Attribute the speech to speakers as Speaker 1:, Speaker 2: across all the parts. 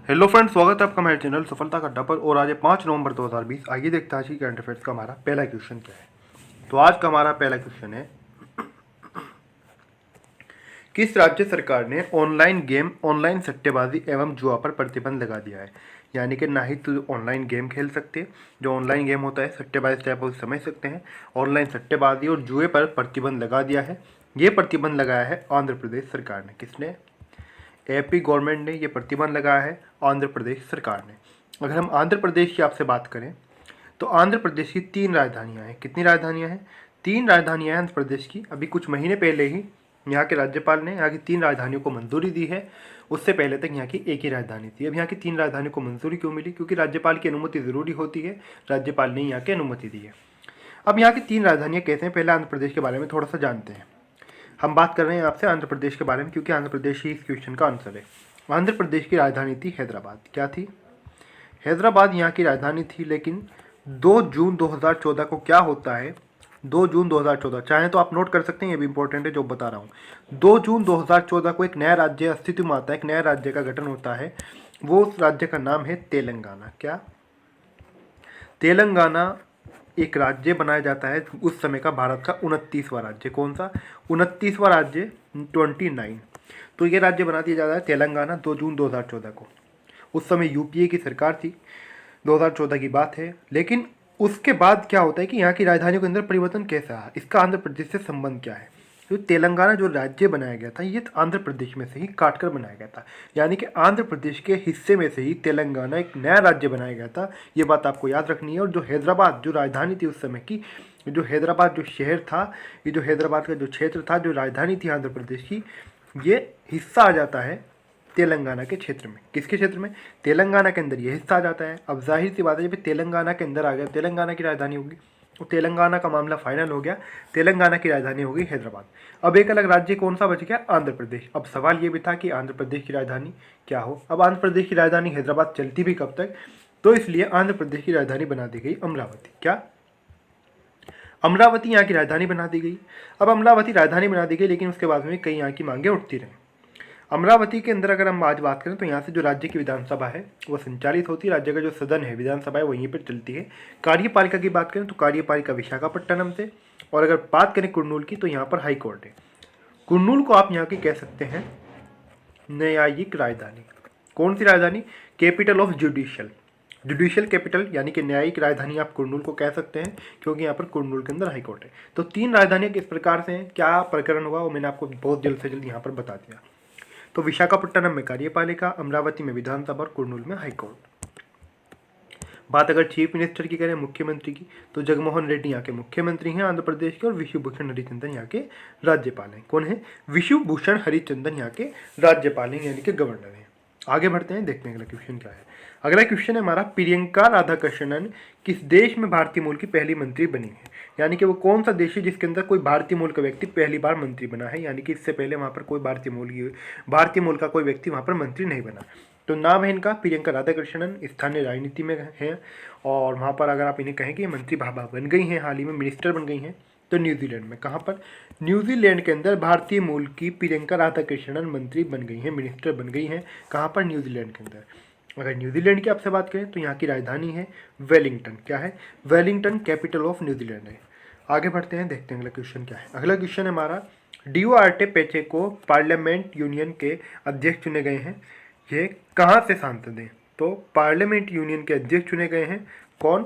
Speaker 1: Hello friends, स्वागत है आपका मेरे चैनल सफलता का अड्डा पर। और आज है 5 नवंबर 2020। आइए देखते हैं आज की करंट अफेयर्स का हमारा पहला क्वेश्चन क्या है। तो आज का हमारा पहला क्वेश्चन है, किस राज्य सरकार ने ऑनलाइन सट्टेबाजी एवं जुआ पर प्रतिबंध लगा दिया है। यानी कि ना ही तो ऑनलाइन गेम खेल सकते, जो ऑनलाइन गेम होता है सट्टेबाजी टाइप उसे समझ सकते हैं। ऑनलाइन सट्टेबाजी और जुए पर प्रतिबंध लगा दिया है। ये प्रतिबंध लगाया है आंध्र प्रदेश सरकार ने। किसने? एपी गवर्नमेंट ने ये प्रतिबंध लगाया है, आंध्र प्रदेश सरकार ने। अगर हम आंध्र प्रदेश की आपसे बात करें तो आंध्र प्रदेश की 3 राजधानियां हैं। कितनी राजधानियां हैं? 3 राजधानियां हैं आंध्र प्रदेश की। अभी कुछ महीने पहले ही यहाँ के राज्यपाल ने यहाँ की 3 राजधानियों को मंजूरी दी है। उससे पहले तक यहाँ की एक ही राजधानी थी। अब यहाँ की 3 राजधानियों को मंजूरी क्यों मिली? क्योंकि राज्यपाल की अनुमति ज़रूरी होती है। राज्यपाल ने यहाँ की अनुमति दी है। अब यहाँ की 3 राजधानियाँ कैसे हैं, पहले आंध्र प्रदेश के बारे में थोड़ा सा जानते हैं। हम बात कर रहे हैं आपसे आंध्र प्रदेश के बारे में, क्योंकि आंध्र प्रदेश ही इस क्वेश्चन का आंसर है। आंध्र प्रदेश की राजधानी थी हैदराबाद। क्या थी? हैदराबाद यहाँ की राजधानी थी। लेकिन 2 जून 2014 को क्या होता है? 2 जून 2014, चाहे तो आप नोट कर सकते हैं, ये भी इंपॉर्टेंट है जो बता रहा हूँ। 2 जून 2014 को एक नया राज्य अस्तित्व में आता है, एक नया राज्य का गठन होता है। वो उस राज्य का नाम है तेलंगाना। क्या? तेलंगाना एक राज्य बनाया जाता है उस समय का भारत का 29वां राज्य। कौन सा? 29वां राज्य, 29। तो ये राज्य बना दिया जाता है तेलंगाना 2 जून 2014 को। उस समय यूपीए की सरकार थी, 2014 की बात है। लेकिन उसके बाद क्या होता है कि यहाँ की राजधानियों के अंदर परिवर्तन कैसा है, इसका आंध्र प्रदेश से संबंध क्या है? तो तेलंगाना जो राज्य बनाया गया था ये आंध्र प्रदेश में से ही काट कर बनाया गया था। यानी कि आंध्र प्रदेश के हिस्से में से ही तेलंगाना एक नया राज्य बनाया गया था। ये बात आपको याद रखनी है। और जो हैदराबाद जो राजधानी थी उस समय की, जो हैदराबाद जो शहर था, ये जो हैदराबाद का जो क्षेत्र था, जो राजधानी थी आंध्र प्रदेश की, ये हिस्सा आ जाता है तेलंगाना के क्षेत्र में। किसके क्षेत्र में? तेलंगाना के अंदर ये हिस्सा आ जाता है। अब जाहिर सी बात है, जब तेलंगाना के अंदर आ गया, तेलंगाना की राजधानी होगी, तो तेलंगाना का मामला फाइनल हो गया। तेलंगाना की राजधानी होगी हैदराबाद। अब एक अलग राज्य कौन सा बच गया? आंध्र प्रदेश। अब सवाल ये भी था कि आंध्र प्रदेश की राजधानी क्या हो। अब आंध्र प्रदेश की राजधानी हैदराबाद चलती भी कब तक? तो इसलिए आंध्र प्रदेश की राजधानी बना दी गई अमरावती। क्या? अमरावती यहाँ की राजधानी बना दी गई। अब अमरावती राजधानी बना दी गई, लेकिन उसके बाद में कई यहाँ की मांगे उठती रहीं। अमरावती के अंदर अगर हम आज बात करें तो यहाँ से जो राज्य की विधानसभा है वो संचालित होती है। राज्य का जो सदन है, विधानसभा है, वहीं पर चलती है। कार्यपालिका की बात करें तो कार्यपालिका विशाखापट्टनम से। और अगर बात करें कुर्नूल की तो यहाँ पर हाई कोर्ट है। कुर्नूल को आप यहाँ की कह सकते हैं न्यायिक राजधानी। कौन सी राजधानी? Capital of judicial, judicial capital, यानी कि न्यायिक राजधानी आप कुर्नूल को कह सकते हैं, क्योंकि यहाँ पर कुर्नूल के अंदर हाई कोर्ट है। तो 3 राजधानियाँ किस प्रकार से हैं, क्या प्रकरण हुआ, वो मैंने आपको बहुत जल्द से जल्द यहाँ पर बता दिया। तो विशाखापट्टनम में कार्यपालिका, अमरावती में विधानसभा और कुर्नूल में हाईकोर्ट। बात अगर चीफ मिनिस्टर की करें, मुख्यमंत्री की, तो जगनमोहन रेड्डी यहाँ के मुख्यमंत्री हैं आंध्र प्रदेश के, और विशुभूषण हरिचंदन यहाँ के राज्यपाल हैं। कौन है? विशुभूषण हरिचंदन यहाँ के राज्यपाल हैं, यानी कि गवर्नर हैं। आगे बढ़ते हैं, देखते हैं अगला क्वेश्चन क्या है। अगला क्वेश्चन है हमारा, प्रियंका राधाकृष्णन किस देश में भारतीय मूल की पहली मंत्री बनी है। यानी कि वो कौन सा देश है जिसके अंदर कोई भारतीय मूल का व्यक्ति पहली बार मंत्री बना है। यानी कि इससे पहले वहाँ पर कोई भारतीय मूल का कोई व्यक्ति वहाँ पर मंत्री नहीं बना। तो नाम है इनका प्रियंका राधाकृष्णन, स्थानीय राजनीति में हैं। और वहाँ पर अगर आप इन्हें कहें कि मंत्री भाभा बन गई हैं, हाल ही में मिनिस्टर बन गई हैं, तो न्यूजीलैंड में। कहाँ पर? न्यूजीलैंड के अंदर भारतीय मूल की प्रियंका राधाकृष्णन मंत्री बन गई हैं, मिनिस्टर बन गई हैं। कहाँ पर? न्यूजीलैंड के अंदर। अगर न्यूजीलैंड की आपसे बात करें तो यहाँ की राजधानी है वेलिंगटन। क्या है? वेलिंगटन कैपिटल ऑफ न्यूजीलैंड है। आगे बढ़ते हैं, देखते हैं अगला क्वेश्चन क्या है। अगला क्वेश्चन है हमारा, डुआर्टे पेचेको पार्लियामेंट यूनियन के अध्यक्ष चुने गए हैं। ये कहाँ से सांसद हैं? तो पार्लियामेंट यूनियन के अध्यक्ष चुने गए हैं। कौन?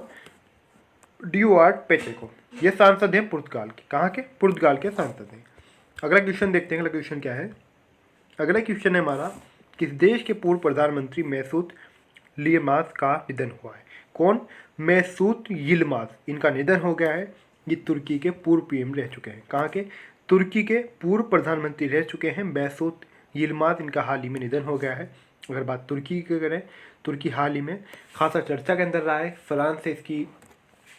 Speaker 1: डुआर्टे पेचेको। ये सांसद हैं पुर्तगाल के। कहाँ के? पुर्तगाल के सांसद हैं। अगला क्वेश्चन देखते हैं, अगला क्वेश्चन क्या है। अगला क्वेश्चन है हमारा, किस देश के पूर्व प्रधानमंत्री मैसूत यिल्माज का निधन हुआ है। कौन? मैसूत यिल्माज, इनका निधन हो गया है। ये तुर्की के पूर्व पीएम रह चुके हैं। कहाँ के? तुर्की के पूर्व प्रधानमंत्री रह चुके हैं मैसूत यिल्माज, इनका हाल ही में निधन हो गया है। अगर बात तुर्की की करें, तुर्की हाल ही में खासा चर्चा के अंदर रहा है। फ्रांस से इसकी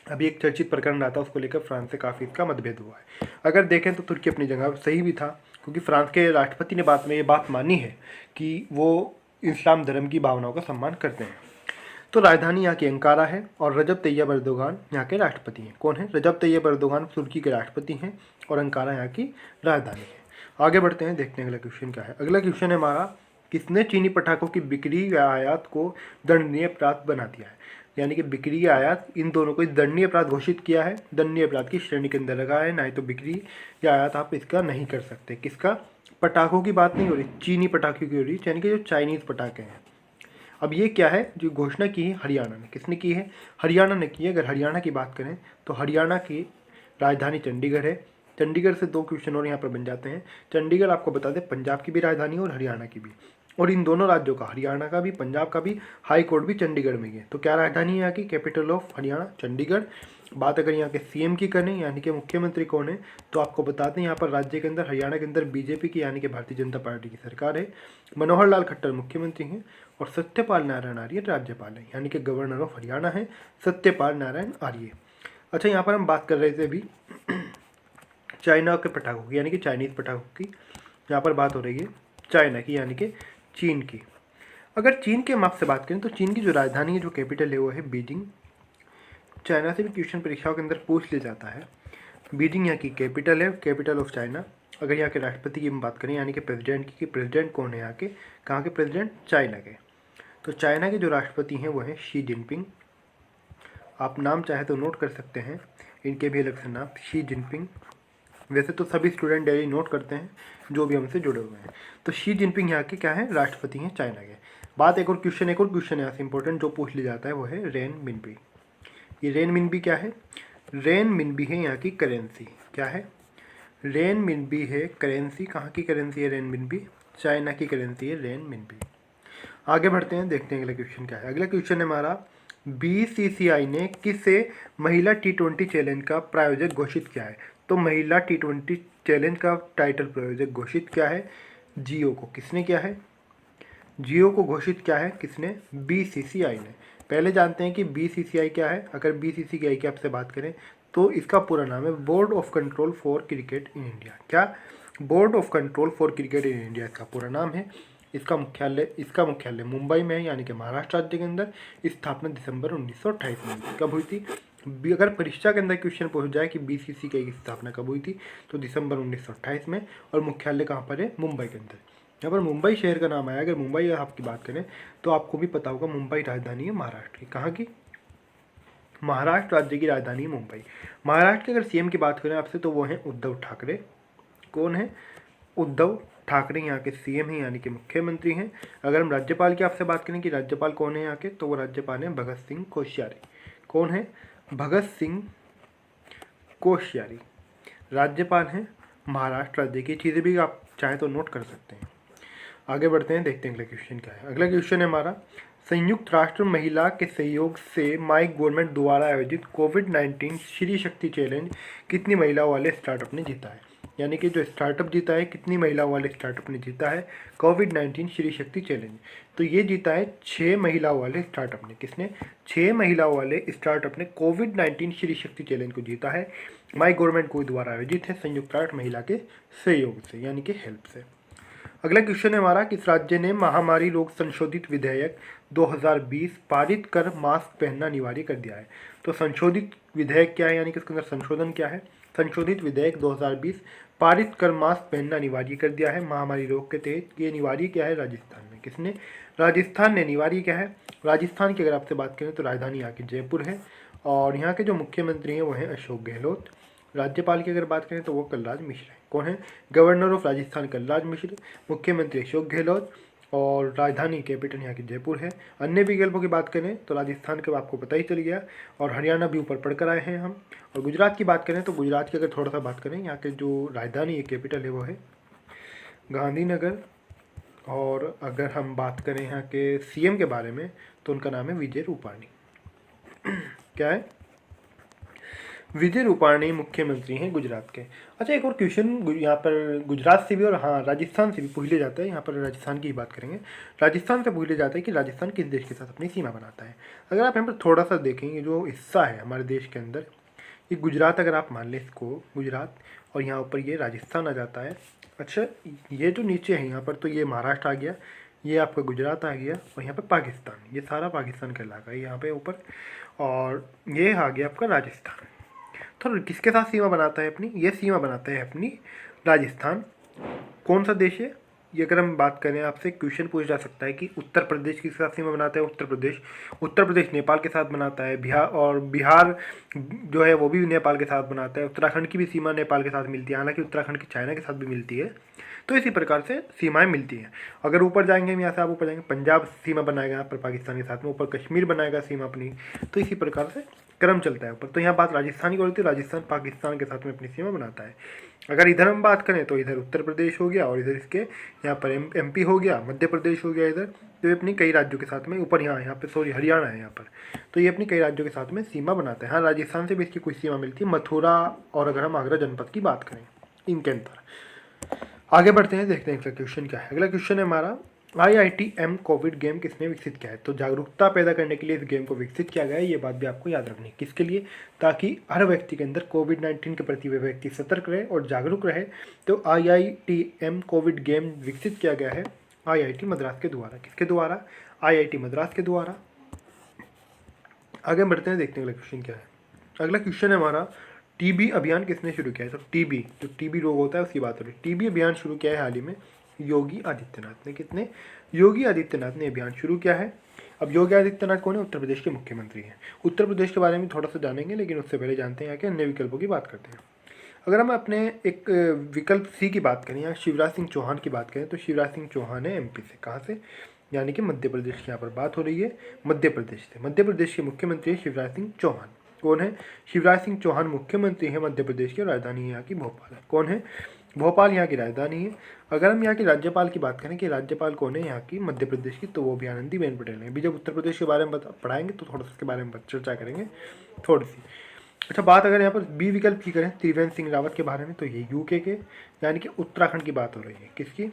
Speaker 1: अभी एक चर्चित प्रकरण रहा था, उसको लेकर फ्रांस से काफ़ी इसका मतभेद हुआ है। अगर देखें तो तुर्की अपनी जगह सही भी था, क्योंकि फ्रांस के राष्ट्रपति ने ये बात मानी है कि वो इस्लाम धर्म की भावनाओं का सम्मान करते हैं। तो राजधानी यहाँ की अंकारा है, और रजब तैयब अर्दोगान यहाँ के राष्ट्रपति हैं। कौन है? रजब तैयब अर्दोगान तुर्की के राष्ट्रपति हैं, और अंकारा यहाँ की राजधानी है। आगे बढ़ते हैं, देखते हैं अगला क्वेश्चन क्या है। अगला क्वेश्चन है हमारा, किसने चीनी पटाखों की बिक्री या आयात को दंडनीय अपराध बना दिया है। यानी कि बिक्री या आयात, इन दोनों को दंडनीय अपराध घोषित किया है, दंडनीय अपराध की श्रेणी के अंदर लगा है। ना ही तो बिक्री या आयात आप इसका नहीं कर सकते। किसका? पटाखों की बात नहीं हो रही, चीनी पटाखे की हो रही, यानी कि जो चाइनीज़ पटाखे हैं। अब ये क्या है जो घोषणा की है हरियाणा ने। किसने की है? हरियाणा ने की है। अगर हरियाणा की बात करें तो हरियाणा की राजधानी चंडीगढ़ है। चंडीगढ़ से 2 क्वेश्चन और यहाँ पर बन जाते हैं। चंडीगढ़ आपको बता दें पंजाब की भी राजधानी है और हरियाणा की भी, और इन दोनों राज्यों का, हरियाणा का भी पंजाब का भी, हाई कोर्ट भी चंडीगढ़ में ही है। तो क्या राजधानी है यहाँ की? Capital of Haryana Chandigarh. बात अगर यहाँ के सीएम की करें यानी कि मुख्यमंत्री कौन है, तो आपको बताते हैं यहाँ पर राज्य के अंदर, हरियाणा के अंदर बीजेपी की यानी कि भारतीय जनता पार्टी की सरकार है। मनोहर लाल खट्टर मुख्यमंत्री हैं और सत्यपाल नारायण आर्य राज्यपाल है, यानी कि गवर्नर ऑफ हरियाणा है सत्यपाल नारायण आर्य। अच्छा, यहाँ पर हम बात कर रहे थे अभी चाइना के पटाखों की, यानी कि चाइनीज़ पटाखों की। यहाँ पर बात हो रही है चाइना की, यानी कि चीन की। अगर चीन के माप से बात करें तो चीन की जो राजधानी है, जो कैपिटल है, वो है बीजिंग। चाइना से भी क्वेश्चन परीक्षाओं के अंदर पूछ लिया जाता है। बीजिंग यहाँ की कैपिटल है, कैपिटल ऑफ चाइना। अगर यहाँ के राष्ट्रपति की हम बात करें यानी कि प्रेसिडेंट की, प्रेसिडेंट कौन है यहाँ के? कहाँ के प्रेसिडेंट? चाइना के। तो चाइना के जो राष्ट्रपति हैं वो हैं शी जिनपिंग। आप नाम चाहे तो नोट कर सकते हैं, इनके भी अलग से नाम, शी जिनपिंग। वैसे तो सभी स्टूडेंट डेली नोट करते हैं जो भी हमसे जुड़े हुए हैं। तो शी जिनपिंग यहाँ के क्या है? राष्ट्रपति हैं चाइना के। बात एक और क्वेश्चन यहाँ से इंपॉर्टेंट जो पूछ लिया जाता है वो है रेन मिनबी। ये रेन मिनबी क्या है? रेन मिनबी है यहाँ की करेंसी। क्या है? रेन मिनबी है करेंसी। कहाँ की करेंसी है रेन मिनबी? चाइना की करेंसी है रेन मिनबी। आगे बढ़ते हैं, देखते हैं अगला क्वेश्चन क्या है। अगला क्वेश्चन है हमारा, बीसीसीआई ने किसे महिला T20 चैलेंज का प्रायोजक घोषित किया है? तो महिला T20 चैलेंज का टाइटल प्रायोजक घोषित किया है जियो को। किसने किया है? जियो को घोषित किया है किसने? बीसीसीआई ने। पहले जानते हैं कि बीसीसीआई क्या है। अगर बीसीसीआई की आपसे बात करें तो इसका पूरा नाम है board of control for cricket in India. क्या? Board of control for cricket in India इसका पूरा नाम है। इसका मुख्यालय मुंबई में है, यानी कि महाराष्ट्र राज्य के अंदर। स्थापना दिसंबर 1928 में। कब हुई थी? अगर परीक्षा के अंदर क्वेश्चन पूछ जाए कि बीसीसीआई की स्थापना कब हुई थी, तो दिसंबर 1928 में। और मुख्यालय कहाँ पर है? मुंबई के अंदर। यहाँ पर मुंबई शहर का नाम आया। अगर मुंबई आपकी बात करें तो आपको भी पता होगा मुंबई राजधानी है महाराष्ट्र की। कहाँ की? महाराष्ट्र राज्य की राजधानी है मुंबई। महाराष्ट्र के अगर सीएम की बात करें आपसे तो वो हैं उद्धव ठाकरे। कौन है? उद्धव ठाकरे यहाँ के सीएम हैं, यानी कि मुख्यमंत्री हैं। अगर हम राज्यपाल की आपसे बात करें कि राज्यपाल कौन है यहाँ के, तो वो राज्यपाल हैं भगत सिंह कोश्यारी। कौन है? भगत सिंह कोश्यारी राज्यपाल हैं महाराष्ट्र राज्य की। चीज़ें भी आप चाहे तो नोट कर सकते हैं। आगे बढ़ते हैं, देखते हैं अगला क्वेश्चन क्या है। अगला क्वेश्चन है हमारा, संयुक्त राष्ट्र महिला के सहयोग से माई गवर्नमेंट द्वारा आयोजित कोविड-19 श्री शक्ति चैलेंज कितनी महिलाओं वाले स्टार्टअप ने जीता है? यानी कि जो स्टार्टअप जीता है, कितनी महिलाओं वाले स्टार्टअप ने जीता है कोविड-19 श्री शक्ति चैलेंज? तो ये जीता है 6 महिलाओं वाले स्टार्टअप ने। किसने? 6 महिलाओं वाले स्टार्टअप ने कोविड-19 श्री शक्ति चैलेंज को जीता है। माई गवर्नमेंट को द्वारा आयोजित है संयुक्त राष्ट्र महिला के सहयोग से, यानी कि हेल्प से। अगला क्वेश्चन है हमारा, किस राज्य ने महामारी रोग संशोधित विधेयक 2020 पारित कर मास्क पहनना अनिवार्य कर दिया है? तो संशोधित विधेयक क्या है, यानी कि इसके अंदर संशोधन क्या है? संशोधित विधेयक 2020 पारित कर मास्क पहनना अनिवार्य कर दिया है महामारी रोग के तहत। ये अनिवार्य क्या है? राजस्थान में। किसने? राजस्थान ने अनिवार्य क्या है? राजस्थान की अगर आपसे बात करें तो राजधानी यहाँ की जयपुर है और यहाँ के जो मुख्यमंत्री हैं वो हैं अशोक गहलोत। राज्यपाल की अगर बात करें तो वो कलराज मिश्र है। कौन है? गवर्नर ऑफ राजस्थान कलराज मिश्र, मुख्यमंत्री अशोक गहलोत और राजधानी कैपिटल यहाँ की जयपुर है। अन्य विकल्पों की बात करें तो राजस्थान का आपको पता ही चल गया और हरियाणा भी ऊपर पढ़कर आए हैं हम। और गुजरात की बात करें तो गुजरात की अगर थोड़ा सा बात करें, यहाँ के जो राजधानी है कैपिटल है वो है गांधीनगर। और अगर हम बात करें यहाँ के सीएम के बारे में तो उनका नाम है विजय रूपाणी। क्या है? विजय रूपाणी मुख्यमंत्री हैं गुजरात के। अच्छा, एक और क्वेश्चन यहाँ पर गुजरात से भी और हाँ राजस्थान से भी पूछ लिया जाता है। यहाँ पर राजस्थान की बात करेंगे। राजस्थान से पूछ लिया जाता है कि राजस्थान किस देश के साथ अपनी सीमा बनाता है। अगर आप यहाँ पर थोड़ा सा देखेंगे, जो हिस्सा है हमारे देश के अंदर, ये गुजरात अगर आप मान लें इसको गुजरात, और यहाँ ऊपर ये राजस्थान आ जाता है। अच्छा, ये जो नीचे है यहाँ पर तो ये महाराष्ट्र आ गया, ये आपका गुजरात आ गया और यहाँ पर पाकिस्तान, ये सारा पाकिस्तान का इलाका है यहाँ पे ऊपर, और ये आ गया आपका राजस्थान। तो किसके साथ सीमा बनाता है अपनी? ये सीमा बनाता है अपनी राजस्थान। कौन सा देश है? ये अगर हम बात करें, आपसे क्वेश्चन पूछा जा सकता है कि उत्तर प्रदेश किसके साथ सीमा बनाता है। उत्तर प्रदेश नेपाल के साथ बनाता है। बिहार जो है वो भी नेपाल के साथ बनाता है। उत्तराखंड की भी सीमा नेपाल के साथ मिलती है, हालांकि उत्तराखंड की चाइना के साथ भी मिलती है। तो इसी प्रकार से सीमाएं मिलती हैं। अगर ऊपर जाएंगे हम, यहाँ से आप ऊपर जाएंगे, पंजाब सीमा बनाएगा यहाँ पर पाकिस्तान के साथ में, ऊपर कश्मीर बनाएगा सीमा अपनी। तो इसी प्रकार से क्रम चलता है ऊपर। तो यहाँ बात राजस्थान की हो रही थी, राजस्थान पाकिस्तान के साथ में अपनी सीमा बनाता है। अगर इधर हम बात करें तो इधर उत्तर प्रदेश हो गया, और इधर इसके यहाँ पर एमपी हो गया, मध्य प्रदेश हो गया इधर। तो ये अपनी कई राज्यों के साथ में ऊपर यहाँ पे सॉरी हरियाणा है यहाँ पर। तो ये अपनी कई राज्यों के साथ में सीमा बनाते हैं। हाँ, राजस्थान से भी इसकी कुछ सीमा मिलती है, मथुरा और अगर हम आगरा जनपद की बात करें, इनके अंतर। आगे बढ़ते हैं, देखते हैं अगला क्वेश्चन क्या है। अगला क्वेश्चन है हमारा, IITM कोविड गेम किसने विकसित किया है। तो जागरूकता पैदा करने के लिए इस गेम को विकसित किया गया है। ये बात भी आपको याद रखनी है। किसके लिए? ताकि हर व्यक्ति के अंदर कोविड-19 के प्रति वह व्यक्ति सतर्क रहे और जागरूक रहे। तो IITM कोविड गेम विकसित किया गया है IIT मद्रास के द्वारा। किसके द्वारा? IIT मद्रास के द्वारा। आगे बढ़ते हैं, देखते हैं अगला क्वेश्चन क्या है। अगला क्वेश्चन है हमारा, टीबी अभियान किसने शुरू किया है। तो टीबी रोग होता है उसकी बात हो रही है। टीबी अभियान शुरू किया है हाल ही में योगी आदित्यनाथ ने। कितने? योगी आदित्यनाथ ने अभियान शुरू किया है। अब योगी आदित्यनाथ कौन है? उत्तर प्रदेश के मुख्यमंत्री हैं। उत्तर प्रदेश के बारे में थोड़ा सा जानेंगे, लेकिन उससे पहले जानते हैं यहाँ के अन्य विकल्पों की बात करते हैं। अगर हम अपने एक विकल्प सी की बात करें या शिवराज सिंह चौहान की बात करें, तो शिवराज सिंह चौहान है MP से। कहाँ से? यानी कि मध्य प्रदेश की यहाँ पर बात हो रही है, मध्य प्रदेश से। मध्य प्रदेश के मुख्यमंत्री है शिवराज सिंह चौहान। कौन है? शिवराज सिंह चौहान मुख्यमंत्री है मध्य प्रदेश की। राजधानी यहाँ की भोपाल है। कौन है? भोपाल यहाँ की राजधानी है। अगर हम यहाँ के राज्यपाल की बात करें कि राज्यपाल कौन है यहाँ की मध्य प्रदेश की, तो वो भी आनंदीबेन पटेल है। अभी जब उत्तर प्रदेश के बारे में पढ़ाएंगे तो थोड़ा सा इसके बारे में चर्चा करेंगे थोड़ी सी। अच्छा, बात अगर यहाँ पर बी विकल्प की करें त्रिवेंद्र सिंह रावत के बारे में, तो ये यूके के यानी कि उत्तराखंड की बात हो रही है। किसकी?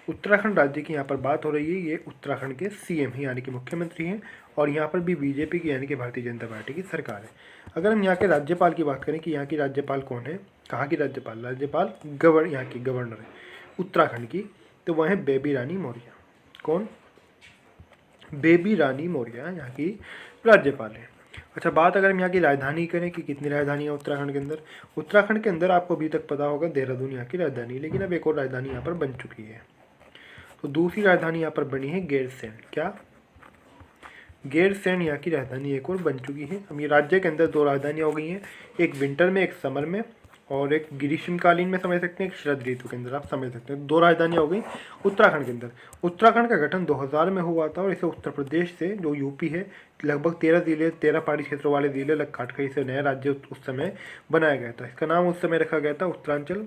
Speaker 1: उत्तराखंड राज्य की यहाँ पर बात हो रही है। ये उत्तराखंड के CM ही यानी कि मुख्यमंत्री हैं, और यहाँ पर भी BJP की यानी कि भारतीय जनता पार्टी की सरकार है। अगर हम यहाँ के राज्यपाल की बात करें कि यहाँ की राज्यपाल कौन है, कहाँ की राज्यपाल? राज्यपाल यहाँ की गवर्नर है उत्तराखंड की, तो वह है बेबी रानी मौर्य। कौन? बेबी रानी मौर्य यहाँ की राज्यपाल है। अच्छा, बात अगर हम यहाँ की राजधानी करें कि कितनी राजधानी है उत्तराखंड के अंदर। उत्तराखंड के अंदर आपको अभी तक पता होगा देहरादून यहाँ की राजधानी, लेकिन अब एक और राजधानी यहाँ पर बन चुकी है। तो दूसरी राजधानी यहाँ पर बनी है गैरसैंण। क्या? गैरसैंण यहाँ की राजधानी एक और बन चुकी है। अब ये राज्य के अंदर 2 राजधानियाँ हो गई हैं, एक विंटर में, एक समर में, और एक ग्रीष्मकालीन में समझ सकते हैं, एक शरद ऋतु के अंदर आप समझ सकते हैं। 2 राजधानियाँ हो गई उत्तराखंड के अंदर। उत्तराखंड का गठन 2000 में हुआ था, और इसे उत्तर प्रदेश से जो यूपी है लगभग 13 जिले, 13 पहाड़ी क्षेत्रों वाले जिले अलग काट कर इसे नया राज्य उस समय बनाया गया था। इसका नाम उस समय रखा गया था उत्तरांचल,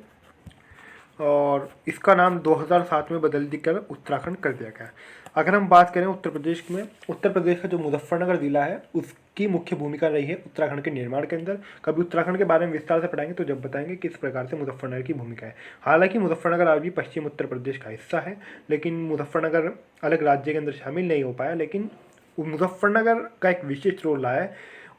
Speaker 1: और इसका नाम 2007 में बदल कर उत्तराखंड कर दिया गया। अगर हम बात करें उत्तर प्रदेश में, उत्तर प्रदेश का जो मुजफ्फरनगर जिला है उसकी मुख्य भूमिका रही है उत्तराखंड के निर्माण के अंदर। कभी उत्तराखंड के बारे में विस्तार से पढ़ाएंगे तो जब बताएंगे किस प्रकार से मुजफ्फरनगर की भूमिका है। हालांकि मुजफ्फरनगर आज भी पश्चिम उत्तर प्रदेश का हिस्सा है, लेकिन मुजफ्फरनगर अलग राज्य के अंदर शामिल नहीं हो पाया। लेकिन मुजफ्फरनगर का एक विशिष्ट रोल रहा है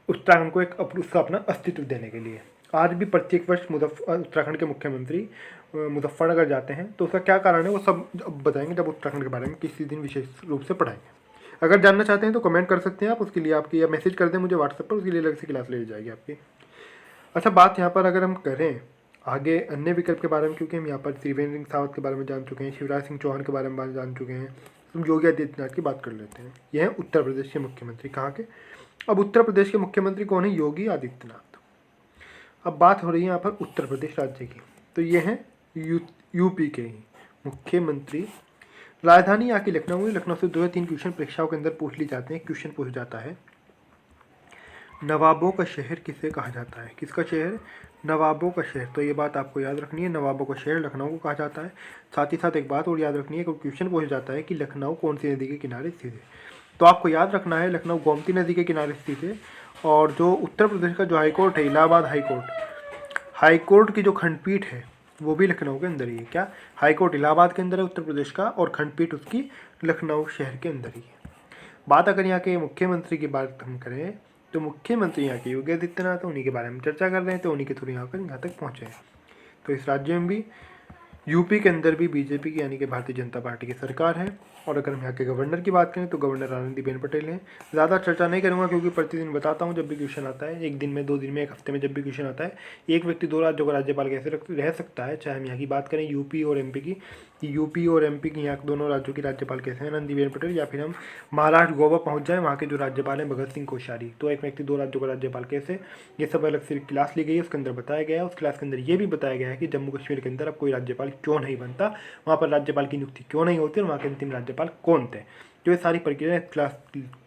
Speaker 1: उत्तराखंड को एक उसका अपना अस्तित्व देने के लिए। आज भी प्रत्येक वर्ष उत्तराखंड के मुख्यमंत्री मुजफ्फरनगर जाते हैं, तो उसका क्या कारण है वो सब अब बताएंगे जब उत्तराखंड के बारे में किसी दिन विशेष रूप से पढ़ाएंगे। अगर जानना चाहते हैं तो कमेंट कर सकते हैं आप, उसके लिए आपकी या मैसेज कर दें मुझे व्हाट्सएप पर, उसके लिए अलग से क्लास ले जाएगी आपकी। अच्छा, बात यहाँ पर अगर हम करें आगे अन्य विकल्प के बारे में, क्योंकि हम यहाँ पर त्रिवेंद्र सिंह रावत के बारे में जान चुके हैं, शिवराज सिंह चौहान के बारे में जान चुके हैं, हम योगी आदित्यनाथ की बात कर लेते हैं। यह है उत्तर प्रदेश के मुख्यमंत्री। कहाँ के? अब उत्तर प्रदेश के मुख्यमंत्री कौन है? योगी आदित्यनाथ। अब बात हो रही है यहाँ पर उत्तर प्रदेश राज्य की, तो ये हैं यूपी के ही मुख्यमंत्री। राजधानी यहाँ की लखनऊ है। लखनऊ से 2 या 3 क्वेश्चन परीक्षाओं के अंदर पूछ ली जाते हैं। क्वेश्चन पूछ जाता है, नवाबों का शहर किसे कहा जाता है? किसका शहर? नवाबों का शहर। तो ये बात आपको याद रखनी है, नवाबों का शहर लखनऊ को कहा जाता है। साथ ही साथ एक बात और याद रखनी है, क्वेश्चन पूछ जाता है कि लखनऊ कौन सी नदी के किनारे स्थित है। तो आपको याद रखना है लखनऊ गोमती नदी के किनारे स्थित है। और जो उत्तर प्रदेश का जो हाईकोर्ट है, इलाहाबाद हाईकोर्ट की जो खंडपीठ है वो भी लखनऊ के अंदर ही है। क्या? हाईकोर्ट इलाहाबाद के अंदर है उत्तर प्रदेश का, और खंडपीठ उसकी लखनऊ शहर के अंदर ही है। बात अगर यहाँ के मुख्यमंत्री की बात हम करें, तो मुख्यमंत्री यहाँ के योगी आदित्यनाथ, उन्हीं के बारे में चर्चा कर रहे हैं, तो उन्हीं के थ्रू यहाँ तक पहुँचे हैं। तो इस राज्य में भी, यूपी के अंदर भी BJP की यानी कि भारतीय जनता पार्टी की सरकार है। और अगर हम यहाँ के गवर्नर की बात करें तो गवर्नर आनंदीबेन पटेल हैं। ज़्यादा चर्चा नहीं करूँगा क्योंकि प्रतिदिन बताता हूँ जब भी क्वेश्चन आता है, 1 दिन में, 2 दिन में, 1 हफ्ते में जब भी क्वेश्चन आता है, एक व्यक्ति 2 राज्यों का राज्यपाल कैसे रह सकता है। चाहे हम यहाँ की बात करें यूपी और MP की, कि यूपी और एमपी की, यहाँ दोनों राज्यों की राज्यपाल कैसे हैं, आनंदीबेन पटेल, या फिर हम महाराष्ट्र गोवा पहुँच जाएँ, वहाँ के जो राज्यपाल हैं भगत सिंह कोश्यारी। तो एक व्यक्ति दो राज्यों का राज्यपाल कैसे, ये सब अलग से क्लास ली गई है, उसके अंदर बताया गया है। उस क्लास के अंदर ये भी बताया गया है कि जम्मू कश्मीर के अंदर अब कोई राज्यपाल क्यों नहीं बनता, वहाँ पर राज्यपाल की नियुक्ति क्यों नहीं होती और वहाँ के अंतिम राज्यपाल कौन थे। जो ये सारी प्रक्रिया क्लास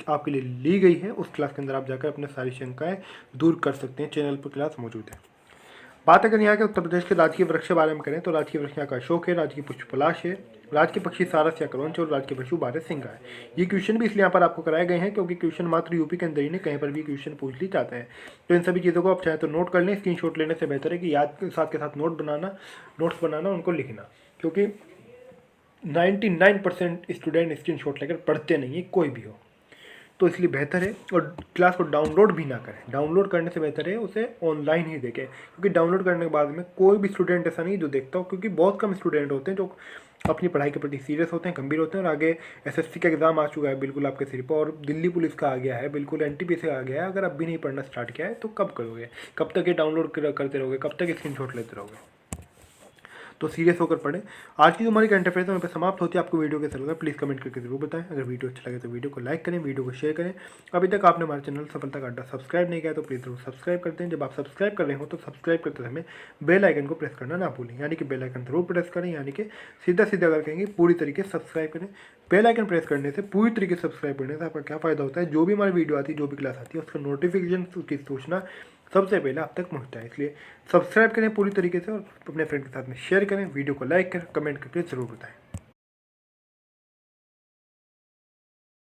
Speaker 1: आपके लिए ली गई है, उस क्लास के अंदर आप जाकर अपने सारी शंकाएं दूर कर सकते हैं। चैनल पर क्लास मौजूद है। बात अगर यहाँ के उत्तर प्रदेश के राजकीय वृक्ष के बारे में करें तो राजकीय वृक्ष यहाँ का अशोक है, राजकीय पुष्प पलाश है, राजकीय पक्षी सारस या क्रौंच और राजकीय पशु बारहसिंगा है। ये क्वेश्चन भी इसलिए यहाँ पर आपको कराए गए हैं क्योंकि क्वेश्चन मात्र यूपी के अंदर ही नहीं, कहीं पर भी क्वेश्चन पूछ ली जाते हैं। तो इन सभी चीज़ों को आप चाहे तो नोट कर लें, स्क्रीनशॉट लेने से बेहतर है कि याद के साथ नोट्स बनाना, उनको लिखना, क्योंकि 99% स्टूडेंट स्क्रीनशॉट लेकर पढ़ते नहीं है, कोई भी हो, तो इसलिए बेहतर है। और क्लास को डाउनलोड भी ना करें, डाउनलोड करने से बेहतर है उसे ऑनलाइन ही देखें, क्योंकि डाउनलोड करने के बाद में कोई भी स्टूडेंट ऐसा नहीं जो देखता हो, क्योंकि बहुत कम स्टूडेंट होते हैं जो अपनी पढ़ाई के प्रति सीरियस होते हैं, गंभीर होते हैं। और आगे एसएससी का एग्जाम आ चुका है बिल्कुल आपके सिर पर, और दिल्ली पुलिस का आ गया है, बिल्कुल एनटीपीसी आ गया है। अगर आप भी नहीं पढ़ना स्टार्ट किया है तो कब करोगे, कब तक ये डाउनलोड करते रहोगे, कब तक स्क्रीनशॉट लेते रहोगे। तो सीरियस होकर पढ़ें। आज की जो हमारी करंट अफेयर्स वहाँ पे समाप्त होती है। आपको वीडियो कैसा लगा प्लीज़ कमेंट करके जरूर बताएं। अगर वीडियो अच्छा लगे तो वीडियो को लाइक करें, वीडियो को शेयर करें। अभी तक आपने हमारे चैनल सफलता का अड्डा सब्सक्राइब नहीं किया तो प्लीज़ जरूर सब्सक्राइब करते हैं। जब आप सब्सक्राइब कर रहे हो तो सब्सक्राइब करते समय बेल आइकन को प्रेस करना ना भूलें, यानी कि बेल आइकन जरूर प्रेस करें, यानी कि सीधा सीधा अगर कहेंगे पूरी तरीके से सब्सक्राइब करें। बेल आइकन प्रेस करने से, पूरी तरीके से सब्सक्राइब करने से आपका क्या फ़ायदा होता है, जो भी हमारी वीडियो आती है, जो भी क्लास आती है, उसका नोटिफिकेशन, उसकी सूचना सबसे पहले आप तक पहुंचता है। इसलिए सब्सक्राइब करें पूरी तरीके से और अपने फ्रेंड के साथ में शेयर करें, वीडियो को लाइक करें, कमेंट करके ज़रूर बताएं।